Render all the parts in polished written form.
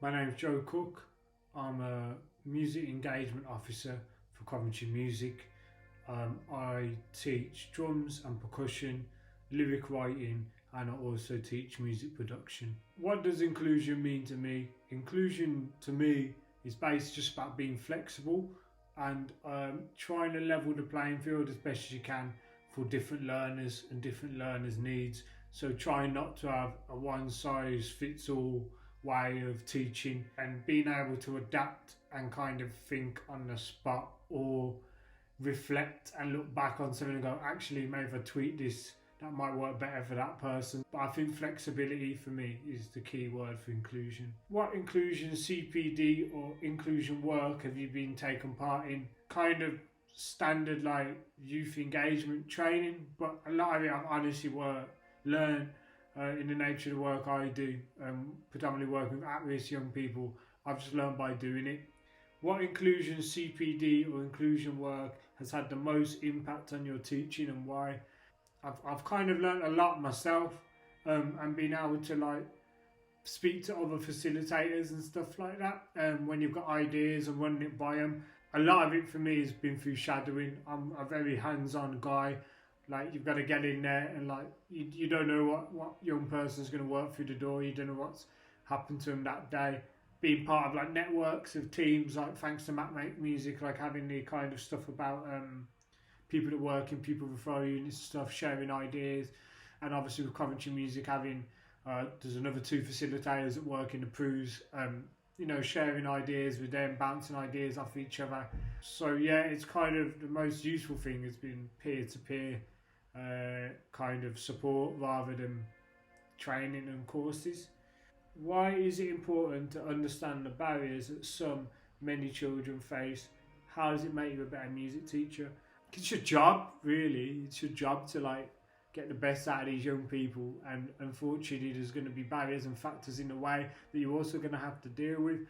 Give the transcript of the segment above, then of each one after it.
My name's Joe Cook. I'm a music engagement officer for Coventry Music. I teach drums and percussion, lyric writing, and I also teach music production. What does inclusion mean to me? Inclusion to me is basically just about being flexible and trying to level the playing field as best as you can for different learners and different learners' needs. So trying not to have a one size fits all way of teaching and being able to adapt and kind of think on the spot or reflect and look back on something and go, actually, maybe if I tweak this, that might work better for that person. But I think flexibility for me is the key word for inclusion. What inclusion CPD or inclusion work have you been taking part in? Kind of standard like youth engagement training, but a lot of it I've honestly learned in the nature of the work I do, predominantly working with at-risk young people. I've just learned by doing it. What inclusion CPD or inclusion work has had the most impact on your teaching and why? I've kind of learned a lot myself, and being able to like speak to other facilitators and stuff like that. When you've got ideas and running it by them, a lot of it for me has been through shadowing. I'm a very hands-on guy. Like, you've got to get in there and like you don't know what young person's going to work through the door. You don't know what's happened to them that day. Being part of like networks of teams, like thanks to Matt Make Music, like having the kind of stuff about people that work in people referral units and stuff, sharing ideas, and obviously with Coventry Music having there's another two facilitators that work in the Prues, sharing ideas with them, bouncing ideas off each other. So yeah, it's kind of the most useful thing has been peer-to-peer kind of support rather than training and courses. Why is it important to understand the barriers that many children face? How does it make you a better music teacher? It's your job, really. It's your job to like get the best out of these young people, and unfortunately there's going to be barriers and factors in the way that you're also going to have to deal with.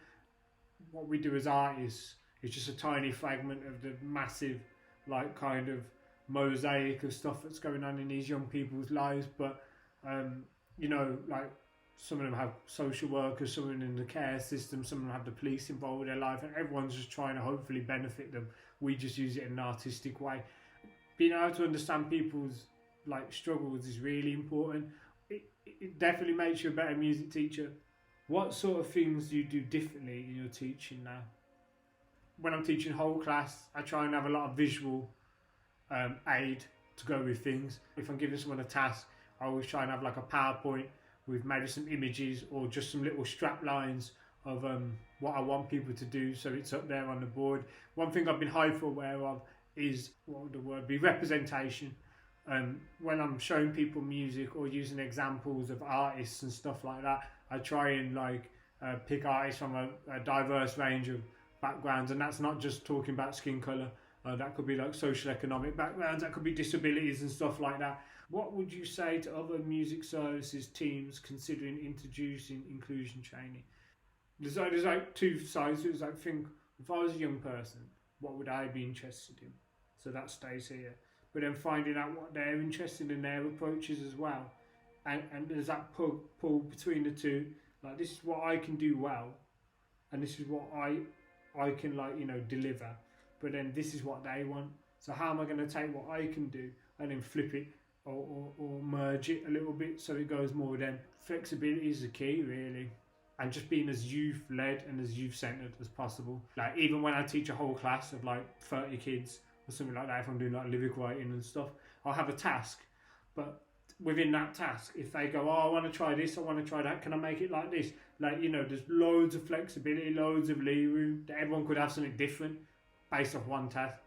What we do as artists is just a tiny fragment of the massive like kind of mosaic of stuff that's going on in these young people's lives. But like some of them have social workers, some of them in the care system, some of them have the police involved in their life, and everyone's just trying to hopefully benefit them. We just use it in an artistic way. Being able to understand people's like struggles is really important. It definitely makes you a better music teacher. What sort of things do you do differently in your teaching now? When I'm teaching whole class, I try and have a lot of visual aid to go with things. If I'm giving someone a task, I always try and have like a PowerPoint with maybe some images or just some little strap lines of what I want people to do, so it's up there on the board. One thing I've been hyper aware of is, what would the word be, representation. When I'm showing people music or using examples of artists and stuff like that, I try and like pick artists from a diverse range of backgrounds, and that's not just talking about skin colour. That could be like social economic backgrounds, that could be disabilities and stuff like that. What would you say to other music services teams considering introducing inclusion training? There's like two sides to it. It's like, think, if I was a young person, what would I be interested in? So that stays here. But then finding out what they're interested in, their approaches as well. And there's that pull between the two. Like, this is what I can do well, and this is what I can deliver. But then this is what they want. So how am I going to take what I can do and then flip it or merge it a little bit so it goes more with them? Flexibility is the key, really. And just being as youth-led and as youth-centred as possible. Like, even when I teach a whole class of like 30 kids or something like that, if I'm doing like lyric writing and stuff, I'll have a task. But within that task, if they go, I want to try this, I want to try that, can I make it like this? There's loads of flexibility, loads of leeway, that everyone could have something different based off one task.